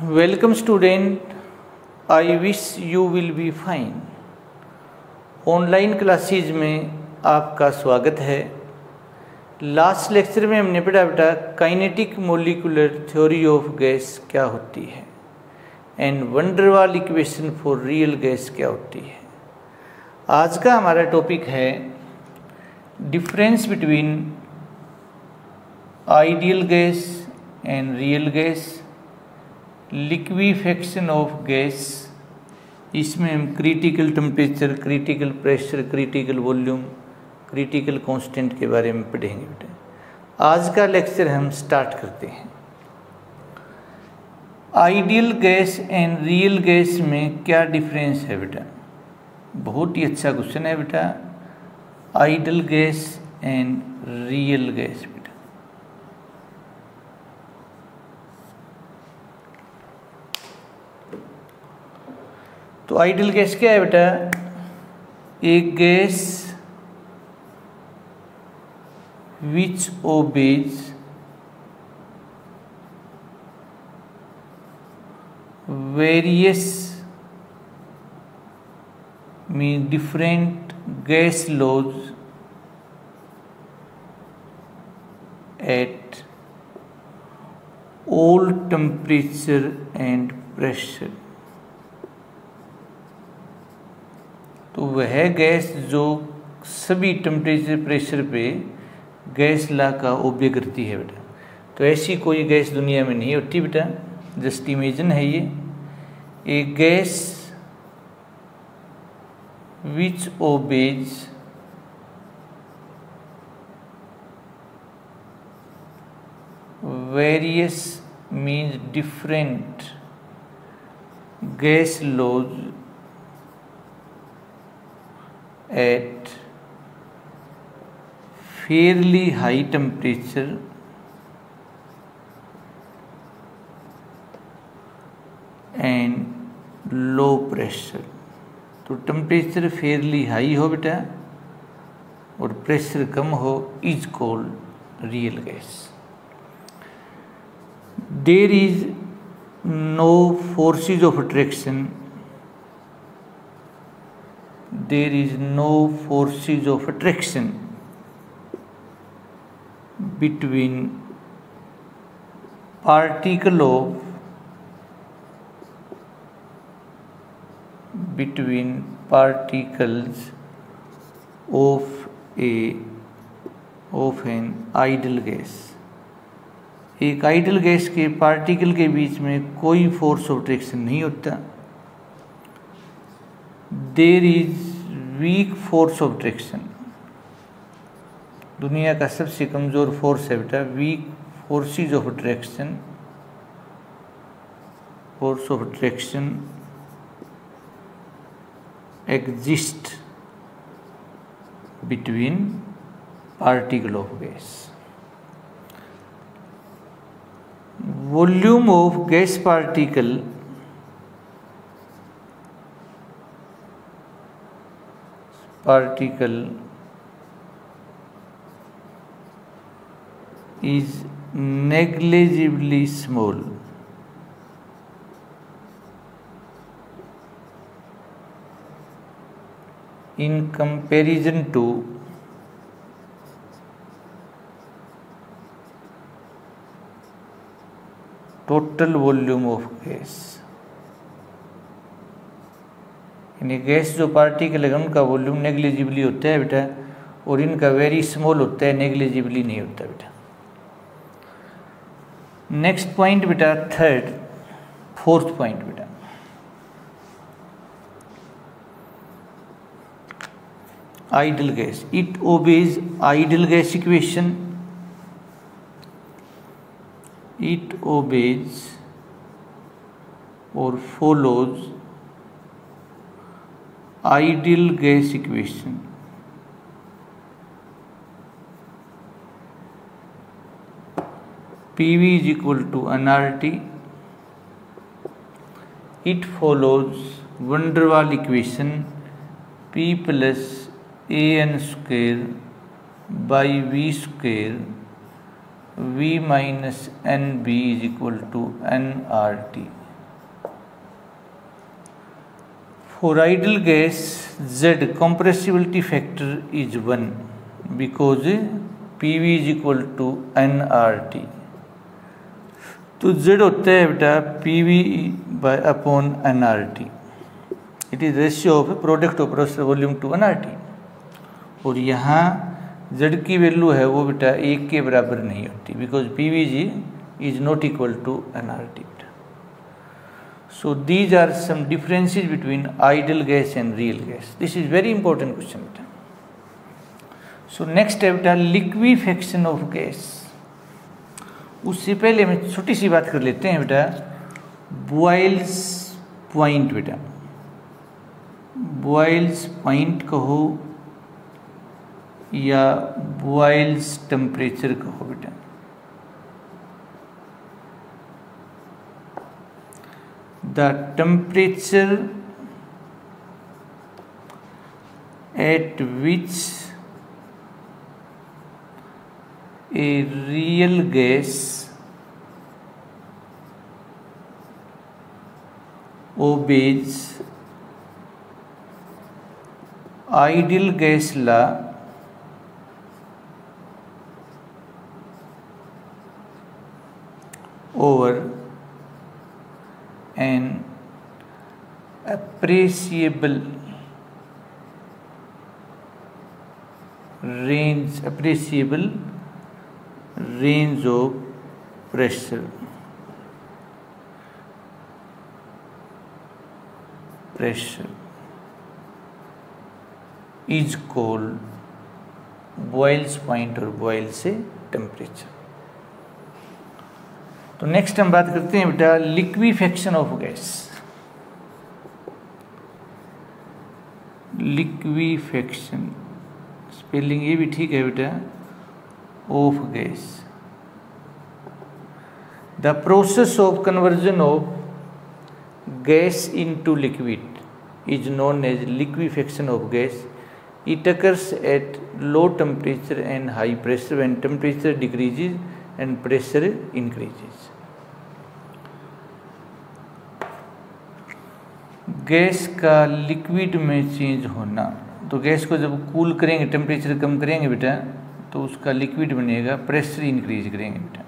Welcome student, I wish you will be fine। Online classes में आपका स्वागत है। लास्ट लेक्चर में हमने पढ़ा बेटा kinetic molecular theory of gas क्या होती है and van der Waals equation for real gas क्या होती है। आज का हमारा टॉपिक है difference between ideal gas and real gas, liquefaction of gas. इसमें हम critical temperature, critical pressure, critical volume, critical constant के बारे में पढ़ेंगे बेटा। आज का लेक्चर हम स्टार्ट करते हैं। Ideal gas and real gas में क्या डिफरेंस है बेटा? बहुत ही अच्छा क्वेश्चन है बेटा। Ideal gas and real gas बेटा, तो आइडियल गैस क्या है बेटा? एक gas which obeys various mean different gas laws at all temperature and pressure। तो वह गैस जो सभी टेम्परेचर प्रेशर पे गैस लॉ का ओबे करती है बेटा। तो ऐसी कोई गैस दुनिया में नहीं होती बेटा, जस्ट इमेजिन है ये। एक gas which obeys various means different gas laws at fairly high temperature and low pressure। तो टेम्परेचर फेयरली हाई हो बेटा और प्रेशर कम हो is called real gas. There is no forces of attraction, there is no forces of attraction between particles of an ideal gas। एक ideal gas के particle के बीच में कोई फोर्स ऑफ अट्रैक्शन नहीं होता। There is weak force of attraction. दुनिया का सबसे कमज़ोर फोर्स है बेटा weak forces of attraction. Force of attraction exist between particle of gas. Volume of gas particle is negligibly small in comparison to total volume of gas। यानी gas जो particle है उनका वॉल्यूम नेग्लिजिबली होता है बेटा और इनका वेरी स्मॉल होता है, नेग्लिजिबली नहीं होता बेटा। नेक्स्ट पॉइंट बेटा, फोर्थ पॉइंट बेटा, ideal gas. It obeys ideal gas equation. It obeys और follows ideal gas equation। PV is equal to nRT। It follows van der Waal equation P plus an square by V square V minus NB is equal to nRT। For ideal gas, Z compressibility factor is 1 because PV is equal to nRT. तो Z होता है बेटा PV upon nRT. It is ratio of product of process volume to nRT. और यहाँ Z की value है वो बेटा 1 के बराबर नहीं होती because PV is not equal to nRT. So these are some differences between ideal gas and real gas. This is very important question beta. So next है बेटा liquefaction of gas. उससे पहले हम छोटी सी बात कर लेते हैं बेटा Boyle's point बेटा. Boyle's point कहो या Boyle's temperature कहो बेटा. The temperature at which a real gas obeys ideal gas law over an appreciable range of pressure is called Boyle's point और Boyle से temperature. तो नेक्स्ट हम बात करते हैं बेटा liquefaction of gas. Liquefaction spelling ये भी ठीक है बेटा of gas. The process of conversion of gas into liquid is known as liquefaction of gas. It occurs at low temperature and high pressure when temperature decreases and pressure increases. Gas का liquid में change होना. तो gas को जब cool करेंगे temperature कम करेंगे बेटा तो उसका लिक्विड बनेगा. प्रेशर इंक्रीज करेंगे बेटा.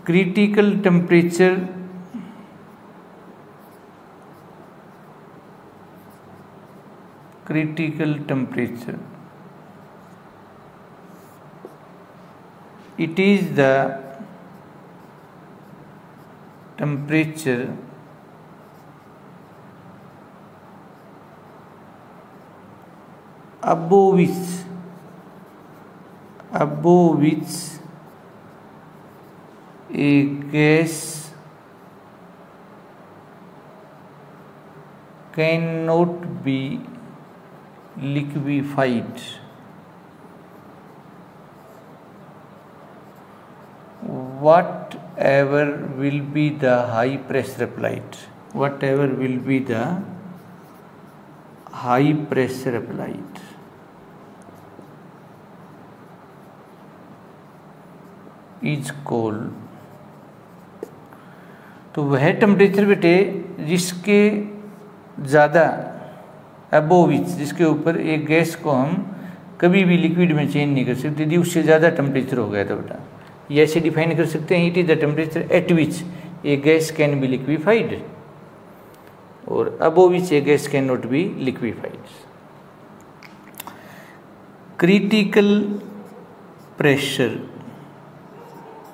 Critical temperature it is the temperature above which a gas cannot be liquefied. Whatever will be the high pressure applied. Is called. तो वह टेम्परेचर बेटे जिसके ज़्यादा अबोव विच जिसके ऊपर एक गैस को हम कभी भी लिक्विड में चेंज नहीं कर सकते यदि उससे ज़्यादा टेम्परेचर हो गया था बेटा. ये ऐसे डिफाइन कर सकते हैं. It is the temperature at which a gas can be liquefied और above which a gas can not be liquefied. Critical pressure.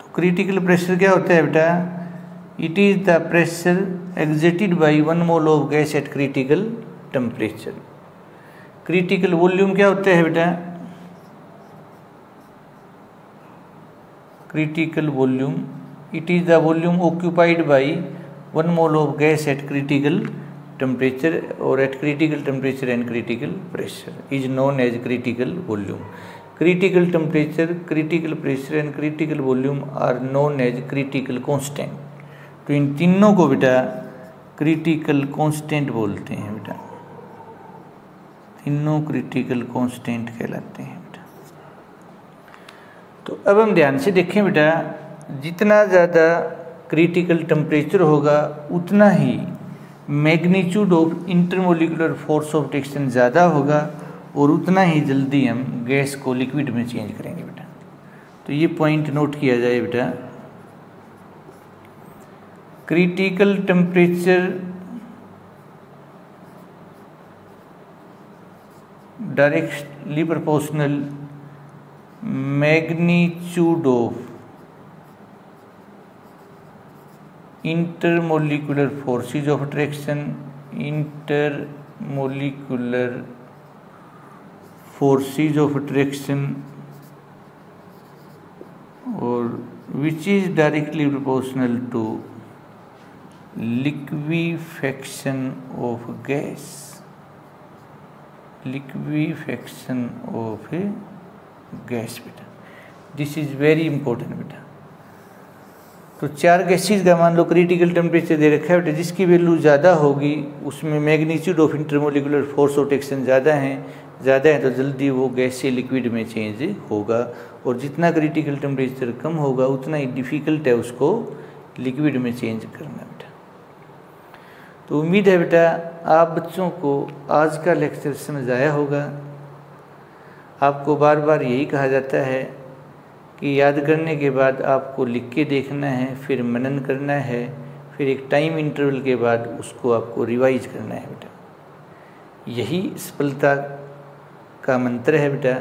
तो क्रिटिकल प्रेशर क्या होता है बेटा. It is the pressure exerted by 1 mole of gas at critical temperature. Critical volume क्या होता है बेटा. Critical volume it is the volume occupied by 1 mole of gas at critical temperature और at critical temperature and critical pressure is known as critical volume. Critical temperature critical pressure and critical volume are known as critical constant. तो इन तीनों को बेटा critical constant बोलते हैं बेटा. तीनों क्रिटिकल कांस्टेंट कहलाते हैं बेटा. तो अब हम ध्यान से देखें बेटा जितना ज़्यादा क्रिटिकल टेम्परेचर होगा उतना ही magnitude of intermolecular force of reaction ज़्यादा होगा और उतना ही जल्दी हम गैस को लिक्विड में चेंज करेंगे बेटा। तो ये पॉइंट नोट किया जाए बेटा। Critical temperature directly proportional magnitude of intermolecular forces of attraction, intermolecular forces of attraction, or which is directly proportional to liquefaction of gas, liquefaction of a gas बेटा। This is very important बेटा। तो 4 gases का मान लो critical temperature दे रखा है बेटा, जिसकी value ज़्यादा होगी उसमें magnitude of intermolecular force of reaction ज़्यादा है तो जल्दी वो गैस से लिक्विड में चेंज होगा, और जितना क्रिटिकल टेम्परेचर कम होगा उतना ही डिफ़िकल्ट है उसको लिक्विड में चेंज करना बेटा। तो उम्मीद है बेटा आप बच्चों को आज का लेक्चर समझ आया होगा। आपको बार बार यही कहा जाता है कि याद करने के बाद आपको लिख के देखना है, फिर मनन करना है, फिर एक टाइम इंटरवल के बाद उसको आपको रिवाइज करना है बेटा। यही सफलता का मंत्र है बेटा,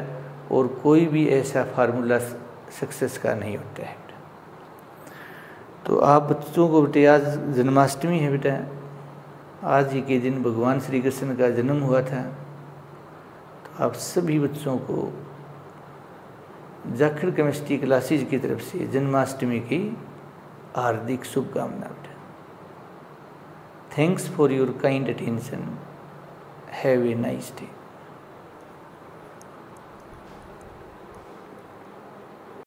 और कोई भी ऐसा फार्मूला सक्सेस का नहीं होता है बेटा। तो आप बच्चों को बेटे, आज जन्माष्टमी है बेटा, आज ही के दिन भगवान श्री कृष्ण का जन्म हुआ था। तो आप सभी बच्चों को जाखड़ केमिस्ट्री क्लासेज की तरफ से जन्माष्टमी की हार्दिक शुभकामनाएं। Thanks for your kind attention. Have a nice day.